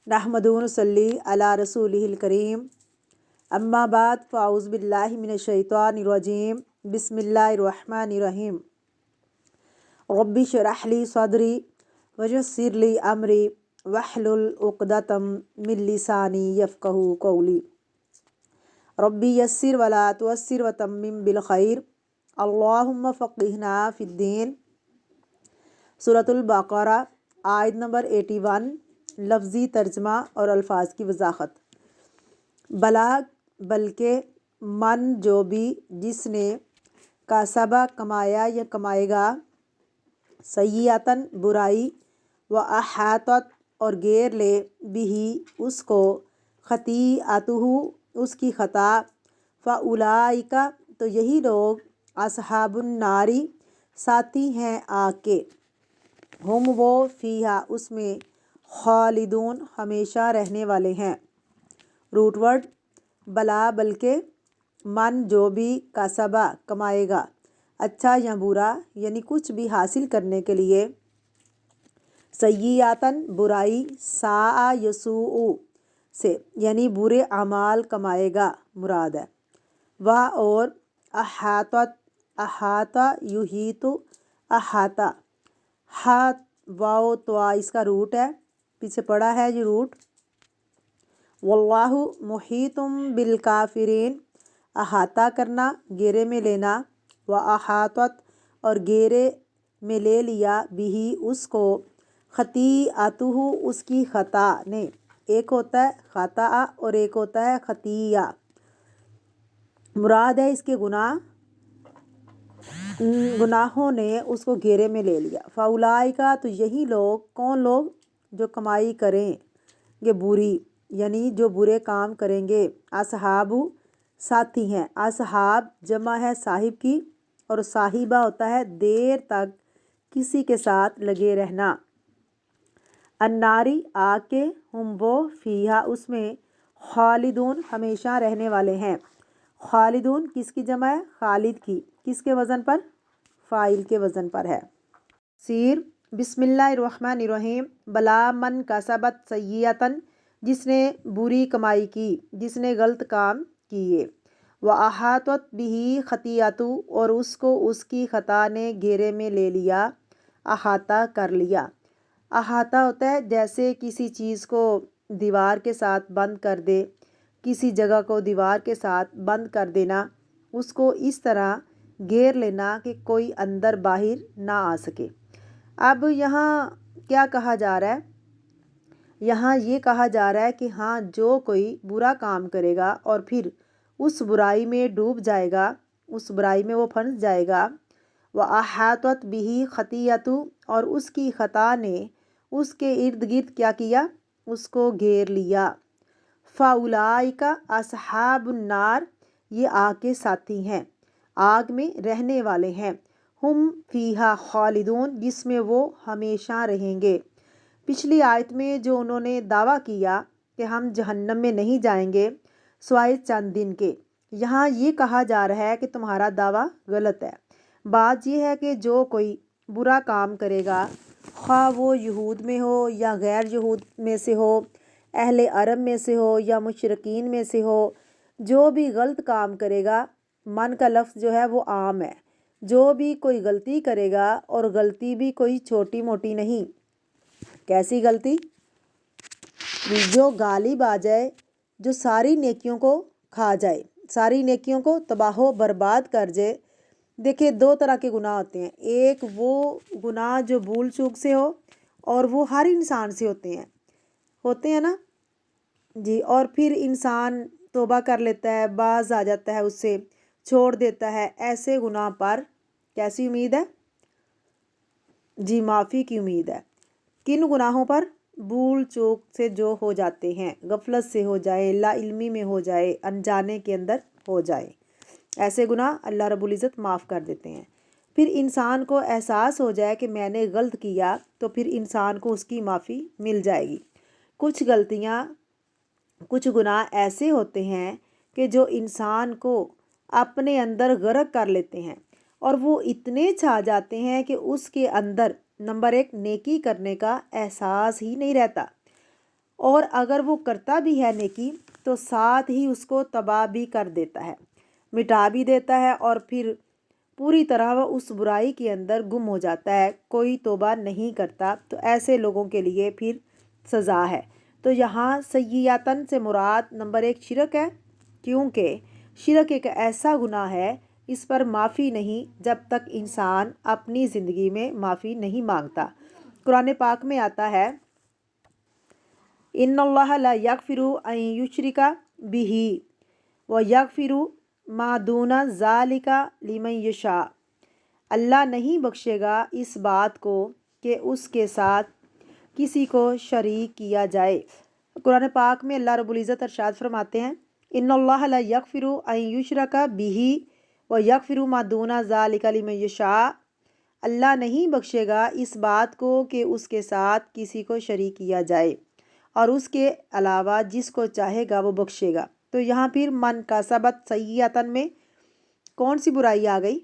नहमदु व नसल्ली अला रसूलिहिल करीम अम्मा बाद फ़ाउज़ु बिल्लाहि मिनश शैतानिर रजीम बिस्मिल्लाहिर रहमानिर रहीम रब्बि इश्रह ली सदरी वयस्सिर ली अमरी वहलुल उक़दतम मिन लिसानी यफ़क़हू क़ौली रब्बि यस्सिर वला तुअस्सिर व तम्मिम बिल खैर अल्लाहुम्मा फ़क़्हिना फ़िद्दीन। सूरतुल बक़रा आयत नंबर 81। लफ्ज़ी तर्जमा और अल्फाज की वजाहत। बला बल्कि, मन जो भी, जिसने, कासबा कमाया या कमाएगा, सय्यतन बुराई, व अहातत और घेर ले, बिही उसको, खतीअतुहु उसकी खता, फ़उलाइका तो यही लोग, असहाबुन नारी साथी हैं आग के, हम वो फ़ीहा उसमें, खालिदून हमेशा रहने वाले हैं। रूट वर्ड बला बल्कि, मन जो भी, कासबा कमाएगा, अच्छा या बुरा यानी कुछ भी हासिल करने के लिए, सय्यतन बुराई, साआ यसू से यानी बुरे अमाल कमाएगा मुराद है। वह और अहातत अहाता युहीतु अहाता हाथ वाओ तो इसका रूट है, पीछे पड़ा है ये रूट। वल्लाहु मुहीतुम बिल काफिरीन अहाता करना, घेरे में लेना, व अहातत और घेरे में ले लिया, बिही उसको, खतीअतुहु उसकी खता ने, एक होता है खता और एक होता है खतिया। मुराद है इसके गुनाहों ने उसको घेरे में ले लिया। फ़उलाइका तो यही लोग, कौन लोग, जो कमाई करेंगे बुरी यानी जो बुरे काम करेंगे, असहाबु साथी हैं। असहाब जमा है साहिब की, और साहिबा होता है देर तक किसी के साथ लगे रहना। अन्नारी आग के, हम वो फ़ीहा उसमें, खालिदून हमेशा रहने वाले हैं। खालिदून किसकी जमा है? खालिद की। किसके वज़न पर? फ़ाइल के वज़न पर है। सीर बिस्मिल्लाहिर्रहमानिर्रहीम। बला मन कसबत सय्यतन जिसने बुरी कमाई की, जिसने गलत काम किए, व अहातत बिही खतियतु और उसको उसकी खता ने घेरे में ले लिया, अहाता कर लिया। अहाता होता है जैसे किसी चीज़ को दीवार के साथ बंद कर दे, किसी जगह को दीवार के साथ बंद कर देना, उसको इस तरह घेर लेना कि कोई अंदर बाहर ना आ सके। अब यहाँ क्या कहा जा रहा है? यहाँ ये कहा जा रहा है कि हाँ, जो कोई बुरा काम करेगा और फिर उस बुराई में डूब जाएगा, उस बुराई में वो फंस जाएगा, व अहातत बिही खतियतु और उसकी खता ने उसके इर्द गिर्द क्या किया? उसको घेर लिया। फ़उलाइका असहाबुन नार ये आग के साथी हैं, आग में रहने वाले हैं। हम फ़ीहा खालिदून जिसमें वो हमेशा रहेंगे। पिछली आयत में जो उन्होंने दावा किया कि हम जहन्नम में नहीं जाएंगे सिवाय चंद दिन के, यहाँ ये कहा जा रहा है कि तुम्हारा दावा गलत है। बात यह है कि जो कोई बुरा काम करेगा, ख़्वाह वो यहूद में हो या गैर यहूद में से हो, अहले अरब में से हो या मुशरिकीन में से हो, जो भी गलत काम करेगा, मन का लफ्ज़ जो है वो आम है, जो भी कोई गलती करेगा, और गलती भी कोई छोटी मोटी नहीं। कैसी गलती? जो गालिब आ जाए, जो सारी नेकियों को खा जाए, सारी नेकियों को तबाह बर्बाद कर जाए। देखिए, दो तरह के गुनाह होते हैं। एक वो गुनाह जो भूल चूक से हो, और वो हर इंसान से होते हैं ना जी। और फिर इंसान तौबा कर लेता है, बाज आ जाता है, उससे छोड़ देता है। ऐसे गुनाह पर कैसी उम्मीद है जी? माफ़ी की उम्मीद है। किन गुनाहों पर? भूल चूक से जो हो जाते हैं, गफलत से हो जाए, ला इल्मी में हो जाए, अनजाने के अंदर हो जाए, ऐसे गुनाह अल्लाह रब्बुल इज़्ज़त माफ़ कर देते हैं। फिर इंसान को एहसास हो जाए कि मैंने गलत किया, तो फिर इंसान को उसकी माफ़ी मिल जाएगी। कुछ गलतियाँ, कुछ गुनाह ऐसे होते हैं कि जो इंसान को अपने अंदर गर्क कर लेते हैं, और वो इतने छा जाते हैं कि उसके अंदर नंबर एक नेकी करने का एहसास ही नहीं रहता। اور اگر وہ کرتا بھی ہے نیکی تو ساتھ ہی اس کو تباہ بھی کر دیتا ہے، مٹا بھی دیتا ہے، اور پھر پوری طرح وہ اس برائی کے اندر گم ہو جاتا ہے، کوئی توبہ نہیں کرتا، تو ایسے لوگوں کے لیے پھر سزا ہے۔ تو یہاں سیئاتن سے مراد نمبر 1 شرک ہے، کیونکہ شرک ایک ایسا گناہ ہے اس پر معافی نہیں جب تک انسان اپنی زندگی میں معافی نہیں مانگتا۔ قرآن پاک میں آتا ہے ان اللہ لا یغفر ان یشرک بہ ویغفر ما دون ذالک لمن یشاء، اللہ نہیں بخشے گا اس بات کو کہ اس کے ساتھ کسی کو شریک کیا جائے۔ قرآن پاک میں اللہ رب العزت ارشاد فرماتے ہیں ان اللہ لا یغفر ان یشرک بہ ویغفر ما دون ذالک لمن یشاء، اللہ نہیں بخشے گا اس بات کو کہ اس کے ساتھ کسی کو شریک کیا جائے، اور اس کے علاوہ جس کو چاہے گا وہ بخشے گا۔ تو یہاں پھر من کسبت سیئۃ میں کون سی برائی آ گئی؟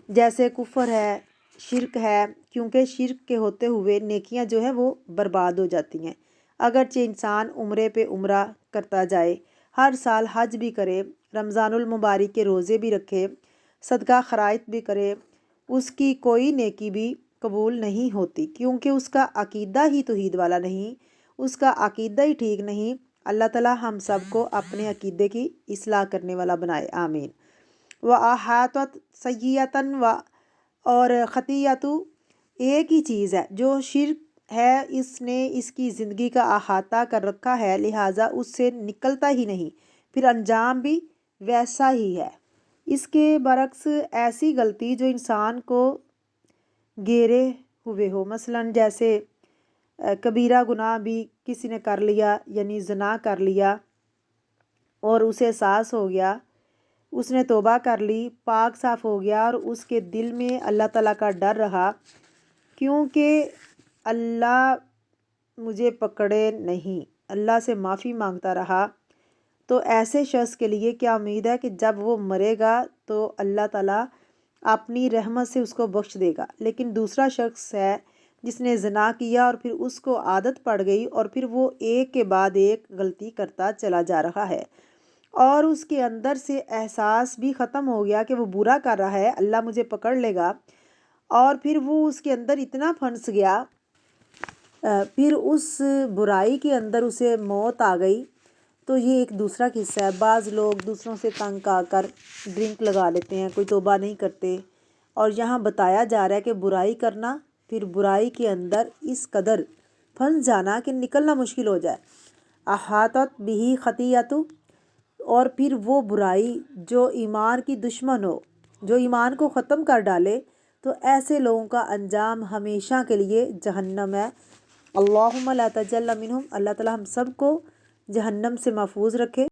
جیسے کفر ہے، شرک ہے، کیونکہ شرک کے ہوتے ہوئے نیکیاں جو ہیں وہ برباد ہو جاتی ہیں۔ اگرچہ انسان عمرے پہ عمرہ کرتا جائے، ہر سال حج بھی کرے، رمضان المبارک کے روزے بھی رکھے، صدقہ خیرات بھی کرے، اس کی کوئی نیکی بھی قبول نہیں ہوتی، کیونکہ اس کا عقیدہ ہی توحید والا نہیں، اس کا عقیدہ ہی ٹھیک نہیں۔ اللہ تعالی ہم سب کو اپنے عقیدے کی اصلاح کرنے والا بنائے، آمین۔ وَأَحَاطَتْ سَیِّئَةً اور خطیئۃ ایک ہی چیز ہے، جو شرک ہے اس نے اس کی زندگی کا احاطہ کر رکھا ہے، لہٰذا اس سے نکلتا ہی نہیں، پھر انجام بھی ویسا ہی ہے۔ اس کے برعکس ایسی غلطی جو انسان کو گھیرے ہوئے ہو، مثلاً جیسے کبیرہ گناہ بھی کسی نے کر لیا، یعنی زنا کر لیا اور اسے احساس ہو گیا، اس نے توبہ کر لی، پاک صاف ہو گیا، اور اس کے دل میں اللہ تعالیٰ کا ڈر رہا کیونکہ اللہ مجھے پکڑے نہیں، اللہ سے معافی مانگتا رہا، تو ایسے شخص کے لیے کیا امید ہے کہ جب وہ مرے گا تو اللہ تعالیٰ اپنی رحمت سے اس کو بخش دے گا۔ لیکن دوسرا شخص ہے جس نے زنا کیا اور پھر اس کو عادت پڑ گئی، اور پھر وہ ایک کے بعد ایک غلطی کرتا چلا جا رہا ہے، اور اس کے اندر سے احساس بھی ختم ہو گیا کہ وہ برا کر رہا ہے، اللہ مجھے پکڑ لے گا، اور پھر وہ اس کے اندر اتنا پھنس گیا، پھر اس برائی کے اندر اسے موت آ گئی۔ تو یہ ایک دوسرا قصہ ہے۔ بعض لوگ دوسروں سے تنگ آ کر ڈرنک لگا لیتے ہیں، کوئی توبہ نہیں کرتے، اور یہاں بتایا جا رہا ہے کہ برائی کرنا، پھر برائی کے اندر اس قدر پھنس جانا کہ نکلنا مشکل ہو جائے۔ احاطت بہ خطیئۃ، اور پھر وہ برائی جو ایمان کی دشمن ہو، جو ایمان کو ختم کر ڈالے، تو ایسے لوگوں کا انجام ہمیشہ کے لیے جہنم ہے۔ اللہم لا تجعلنا منہم، اللہ تعالی ہم سب کو جہنم سے محفوظ رکھے۔